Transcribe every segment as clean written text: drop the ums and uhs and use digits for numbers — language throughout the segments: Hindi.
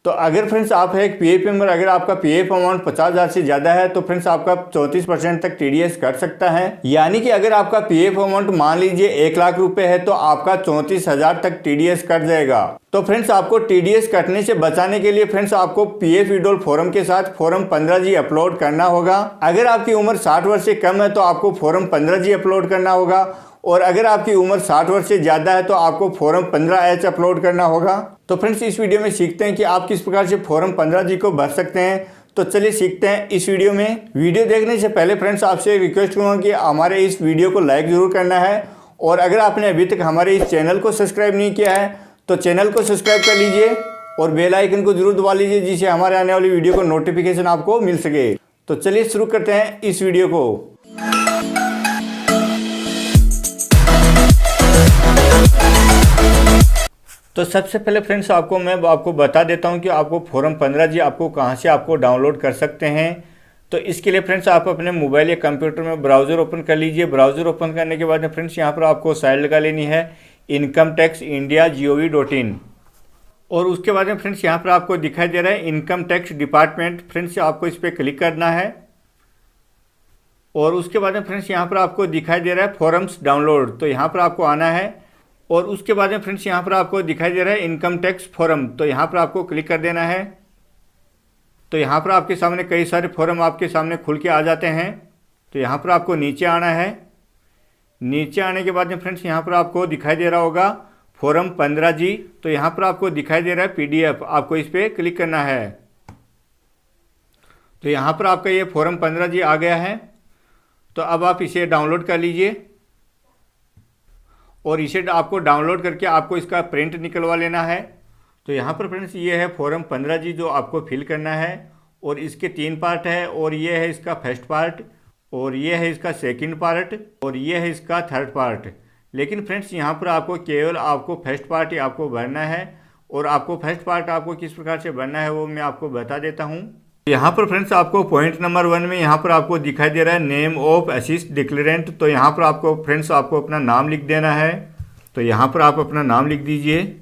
तो अगर फ्रेंड्स आप है एक पीएफ मेंबर, अगर आपका पीएफ अमाउंट 50,000 से ज़्यादा है तो फ्रेंड्स आपका 34% तक टीडीएस कट सकता है। यानी कि अगर आपका पीएफ अमाउंट मान लीजिए 1 लाख रुपए है तो आपका 34,000 तक टीडीएस कट जाएगा। तो फ्रेंड्स आपको टीडीएस कटने से बचाने के लिए फ्रेंड्स आपको पीएफ विड्रॉल फॉर्म के साथ फॉर्म 15G अपलोड करना होगा। अगर आपकी उम्र 60 वर्ष से कम है तो आपको फॉर्म 15G अपलोड करना होगा, और अगर आपकी उम्र 60 वर्ष से ज़्यादा है तो आपको फॉर्म 15H अपलोड करना होगा। तो फ्रेंड्स इस वीडियो में सीखते हैं कि आप किस प्रकार से फॉर्म 15G को भर सकते हैं। तो चलिए सीखते हैं इस वीडियो में। वीडियो देखने से पहले फ्रेंड्स आपसे रिक्वेस्ट करूँगा कि हमारे इस वीडियो को लाइक ज़रूर करना है, और अगर आपने अभी तक हमारे इस चैनल को सब्सक्राइब नहीं किया है तो चैनल को सब्सक्राइब कर लीजिए और बेल आइकन को जरूर दबा लीजिए, जिससे हमारे आने वाली वीडियो को नोटिफिकेशन आपको मिल सके। तो चलिए शुरू करते हैं इस वीडियो को। तो सबसे पहले फ्रेंड्स मैं आपको बता देता हूं कि आपको फॉर्म 15G आपको कहां से आपको डाउनलोड कर सकते हैं। तो इसके लिए फ्रेंड्स आप अपने मोबाइल या कंप्यूटर में ब्राउज़र ओपन कर लीजिए। ब्राउज़र ओपन करने के बाद में फ्रेंड्स यहां पर आपको साइट लगा लेनी है incometaxindia.gov.in, और उसके बाद में फ्रेंड्स यहां पर आपको दिखाई दे रहा है इनकम टैक्स डिपार्टमेंट। फ्रेंड्स आपको इस पर क्लिक करना है, और उसके बाद में फ्रेंड्स यहाँ पर आपको दिखाई दे रहा है फॉर्म्स डाउनलोड, तो यहाँ पर आपको आना है। और उसके बाद में फ्रेंड्स यहाँ पर आपको दिखाई दे रहा है इनकम टैक्स फॉर्म, तो यहाँ पर आपको क्लिक कर देना है। तो यहाँ पर आपके सामने कई सारे फॉर्म आपके सामने खुल के आ जाते हैं। तो यहाँ पर आपको नीचे आना है। नीचे आने के बाद में फ्रेंड्स यहाँ पर आपको दिखाई दे रहा होगा फॉर्म 15G, तो यहाँ पर आपको दिखाई दे रहा है PDF, आपको इस पर क्लिक करना है। तो यहाँ पर आपका ये फॉर्म 15G आ गया है। तो अब आप इसे डाउनलोड कर लीजिए, और इसे आपको डाउनलोड करके आपको इसका प्रिंट निकलवा लेना है। तो यहाँ पर फ्रेंड्स ये है फॉर्म 15G जो आपको फिल करना है, और इसके 3 पार्ट है, और ये है इसका फर्स्ट पार्ट, और ये है इसका सेकंड पार्ट, और ये है इसका थर्ड पार्ट। लेकिन फ्रेंड्स यहाँ पर आपको केवल आपको फर्स्ट पार्ट ही आपको भरना है, और आपको फर्स्ट पार्ट आपको किस प्रकार से भरना है वो मैं आपको बता देता हूँ। यहाँ पर फ्रेंड्स आपको पॉइंट नंबर 1 में यहाँ पर आपको दिखाई दे रहा है नेम ऑफ असिस्ट डिक्लेरेंट। तो यहाँ पर आपको फ्रेंड्स आपको अपना नाम लिख देना है। तो यहाँ पर आप अपना नाम लिख दीजिए,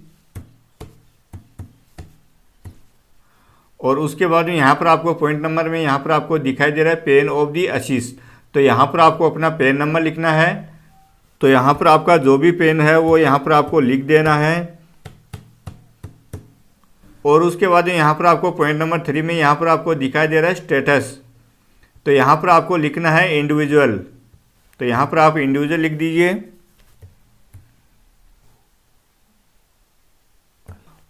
और उसके बाद में यहाँ पर आपको पॉइंट नंबर में यहाँ पर आपको दिखाई दे रहा है पेन ऑफ दी असिस्ट। तो यहाँ पर आपको अपना पेन नंबर लिखना है। तो यहाँ पर आपका जो भी पेन है वो यहाँ पर आपको लिख देना है। और उसके बाद यहाँ पर आपको पॉइंट नंबर 3 में यहाँ पर आपको दिखाई दे रहा है स्टेटस। तो यहाँ पर आपको लिखना है इंडिविजुअल। तो यहाँ पर आप इंडिविजुअल लिख दीजिए,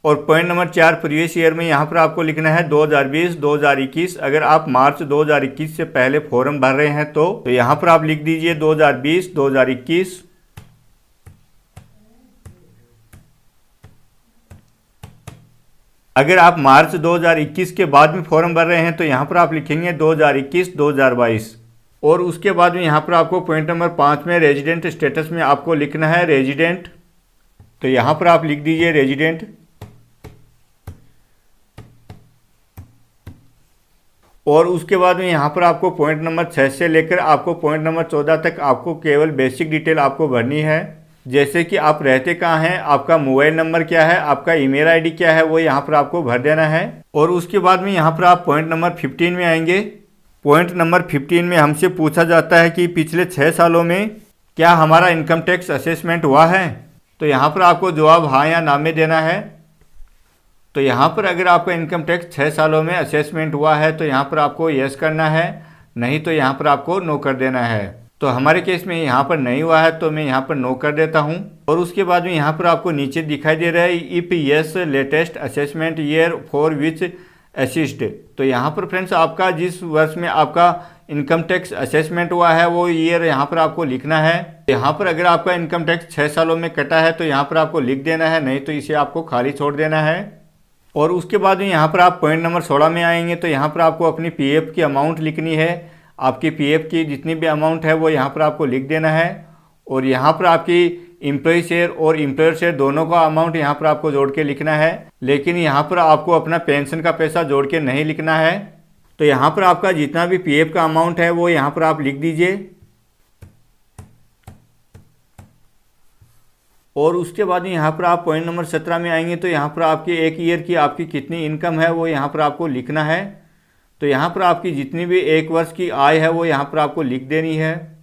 और पॉइंट नंबर 4 प्रीवियस ईयर में यहाँ पर आपको लिखना है 2020-2021। अगर आप मार्च 2021 से पहले फॉर्म भर रहे हैं तो यहाँ पर आप लिख दीजिए 2020-2021। अगर आप मार्च 2021 के बाद में फॉर्म भर रहे हैं तो यहाँ पर आप लिखेंगे 2021-2022। और उसके बाद में यहाँ पर आपको पॉइंट नंबर 5 में रेजिडेंट स्टेटस में आपको लिखना है रेजिडेंट। तो यहाँ पर आप लिख दीजिए रेजिडेंट। और उसके बाद में यहाँ पर आपको पॉइंट नंबर 6 से लेकर आपको पॉइंट नंबर 14 तक आपको केवल बेसिक डिटेल आपको भरनी है, जैसे कि आप रहते कहाँ हैं, आपका मोबाइल नंबर क्या है, आपका ईमेल आईडी क्या है, वो यहाँ पर आपको भर देना है। और उसके बाद में यहाँ पर आप पॉइंट नंबर 15 में आएंगे। पॉइंट नंबर 15 में हमसे पूछा जाता है कि पिछले 6 सालों में क्या हमारा इनकम टैक्स असेसमेंट हुआ है। तो यहाँ पर आपको जवाब हाँ या ना में देना है। तो यहाँ पर अगर आपका इनकम टैक्स 6 सालों में असेसमेंट हुआ है तो यहाँ पर आपको यस करना है, नहीं तो यहाँ पर आपको नो कर देना है। तो हमारे केस में यहाँ पर नहीं हुआ है तो मैं यहाँ पर नो कर देता हूँ। और उसके बाद में यहाँ पर आपको नीचे दिखाई दे रहा है if yes latest assessment year for which assist. तो यहाँ पर फ्रेंड्स आपका जिस वर्ष में आपका इनकम टैक्स असेसमेंट हुआ है वो ईयर यहाँ पर आपको लिखना है। यहाँ पर अगर आपका इनकम टैक्स 6 सालों में कटा है तो यहाँ पर आपको लिख देना है, नहीं तो इसे आपको खाली छोड़ देना है। और उसके बाद में यहाँ पर आप पॉइंट नंबर 16 में आएंगे। तो यहाँ पर आपको अपनी पीएफ की अमाउंट लिखनी है। आपकी पीएफ की जितनी भी अमाउंट है वो यहाँ पर आपको लिख देना है। और यहाँ पर आपकी एम्प्लॉय शेयर और एम्प्लॉयर शेयर दोनों का अमाउंट यहाँ पर आपको जोड़ के लिखना है, लेकिन यहाँ पर आपको अपना पेंशन का पैसा जोड़ के नहीं लिखना है। तो यहाँ पर आपका जितना भी पीएफ का अमाउंट है वो यहाँ पर आप लिख दीजिए। और उसके बाद यहाँ पर आप पॉइंट नंबर 17 में आएंगे तो यहाँ पर आपकी एक ईयर की आपकी कितनी इनकम है वो यहाँ पर आपको लिखना है। तो यहाँ पर आपकी जितनी भी एक वर्ष की आय है वो यहाँ पर आपको लिख देनी है।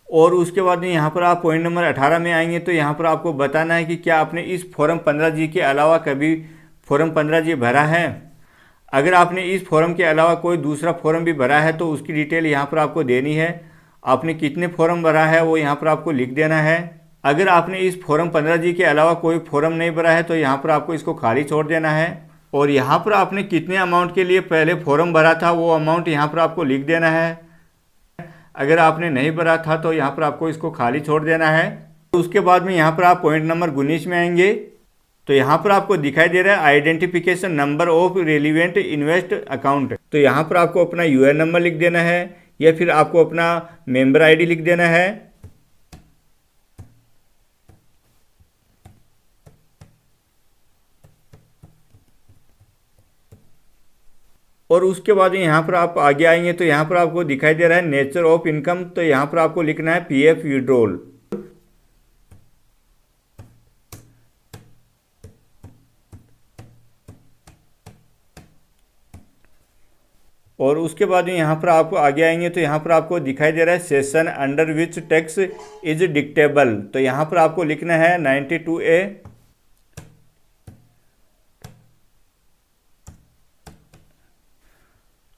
और उसके बाद यहाँ पर आप पॉइंट नंबर 18 में आएंगे तो यहाँ पर आपको बताना है कि क्या आपने इस फॉर्म 15G के अलावा कभी फॉर्म 15G भरा है। अगर आपने इस फॉर्म के अलावा कोई दूसरा फॉर्म भी भरा है तो उसकी डिटेल यहाँ पर आपको देनी है। आपने कितने फॉर्म भरा है वो यहाँ पर आपको लिख देना है। अगर आपने इस फॉर्म 15G के अलावा कोई फॉर्म नहीं भरा है तो यहाँ पर आपको इसको खाली छोड़ देना है। और यहाँ पर आपने कितने अमाउंट के लिए पहले फॉर्म भरा था वो अमाउंट यहाँ पर आपको लिख देना है। अगर आपने नहीं भरा था तो यहाँ पर आपको इसको खाली छोड़ देना है। तो उसके बाद में यहाँ पर आप पॉइंट नंबर 19 में आएंगे तो यहाँ पर आपको दिखाई दे रहा है identification number of relevant invest account. तो यहाँ पर आपको अपना यूएन नंबर लिख देना है या फिर आपको अपना मेंबर आईडी लिख देना है। और उसके बाद यहाँ पर आप आगे आएंगे तो यहाँ पर आपको दिखाई दे रहा है नेचर ऑफ इनकम। तो यहाँ पर आपको लिखना है पीएफ विड्रॉल। और उसके बाद यहाँ पर आपको आगे आएंगे तो यहाँ पर आपको दिखाई दे रहा है section under which tax is deductible. तो यहाँ पर आपको लिखना है 92A।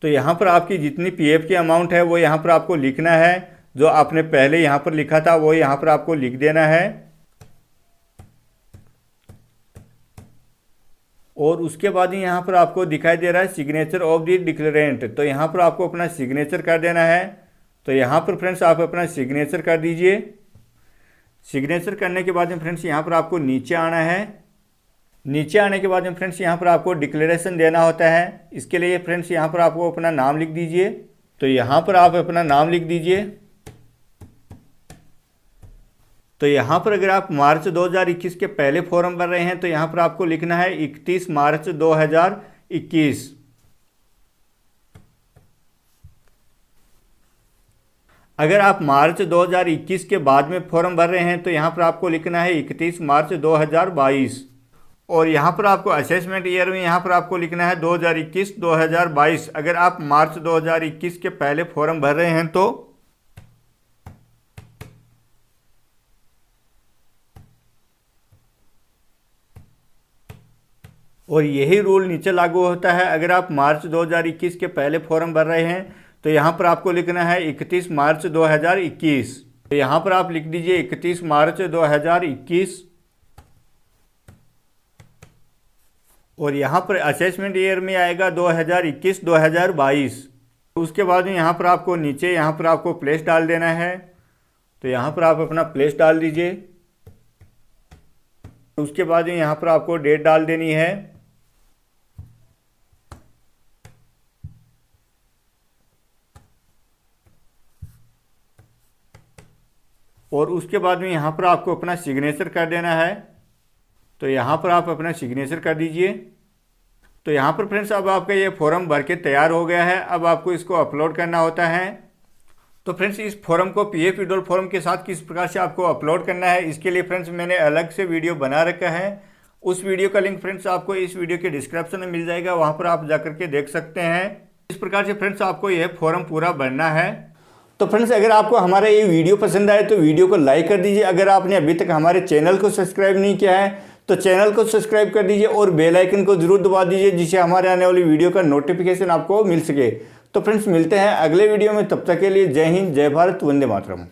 तो यहाँ पर आपकी जितनी पीएफ की अमाउंट है वो यहाँ पर आपको लिखना है। जो आपने पहले यहाँ पर लिखा था वो यहाँ पर आपको लिख देना है। और उसके बाद यहाँ पर आपको दिखाई दे रहा है सिग्नेचर ऑफ द डिक्लेरेंट। तो यहाँ पर आपको अपना सिग्नेचर कर देना है। तो यहाँ पर फ्रेंड्स आप अपना सिग्नेचर कर दीजिए। सिग्नेचर करने के बाद में फ्रेंड्स यहाँ पर आपको नीचे आना है। नीचे आने के बाद में फ्रेंड्स यहाँ पर आपको डिक्लेरेशन देना होता है। इसके लिए फ्रेंड्स यहाँ पर आपको अपना नाम लिख दीजिए। तो यहाँ पर आप अपना नाम लिख दीजिए। तो यहाँ पर अगर आप मार्च 2021 के पहले फॉर्म भर रहे हैं तो यहाँ पर आपको लिखना है 31 मार्च 2021। अगर आप मार्च 2021 के बाद में फॉर्म भर रहे हैं तो यहाँ पर आपको लिखना है 31 मार्च 2022। और यहाँ पर आपको असेसमेंट ईयर में यहाँ पर आपको लिखना है 2021-2022। अगर आप मार्च 2021 के पहले फॉर्म भर रहे हैं तो और यही रूल नीचे लागू होता है। अगर आप मार्च 2021 के पहले फॉर्म भर रहे हैं तो यहाँ पर आपको लिखना है 31 मार्च 2021। तो यहाँ पर आप लिख दीजिए 31 मार्च 2021। और यहाँ पर असेसमेंट ईयर में आएगा 2021-2022। उसके बाद में यहाँ पर आपको नीचे यहाँ पर आपको प्लेस डाल देना है। तो यहाँ पर आप अपना प्लेस डाल दीजिए। उसके बाद में यहाँ पर आपको डेट डाल देनी है। और उसके बाद में यहाँ पर आपको अपना सिग्नेचर कर देना है। तो यहाँ पर आप अपना सिग्नेचर कर दीजिए। तो यहाँ पर फ्रेंड्स अब आपका ये फॉर्म भर के तैयार हो गया है। अब आपको इसको अपलोड करना होता है। तो फ्रेंड्स इस फॉर्म को पीएफ विड्रॉल फॉर्म के साथ किस प्रकार से आपको अपलोड करना है इसके लिए फ्रेंड्स मैंने अलग से वीडियो बना रखा है। उस वीडियो का लिंक फ्रेंड्स आपको इस वीडियो के डिस्क्रिप्शन में मिल जाएगा, वहाँ पर आप जाकर के देख सकते हैं। इस प्रकार से फ्रेंड्स आपको यह फॉर्म पूरा भरना है। तो फ्रेंड्स अगर आपको हमारा ये वीडियो पसंद आए तो वीडियो को लाइक कर दीजिए। अगर आपने अभी तक हमारे चैनल को सब्सक्राइब नहीं किया है तो चैनल को सब्सक्राइब कर दीजिए और बेल आइकन को जरूर दबा दीजिए जिससे हमारे आने वाली वीडियो का नोटिफिकेशन आपको मिल सके। तो फ्रेंड्स मिलते हैं अगले वीडियो में, तब तक के लिए जय हिंद, जय भारत, वंदे मातरम।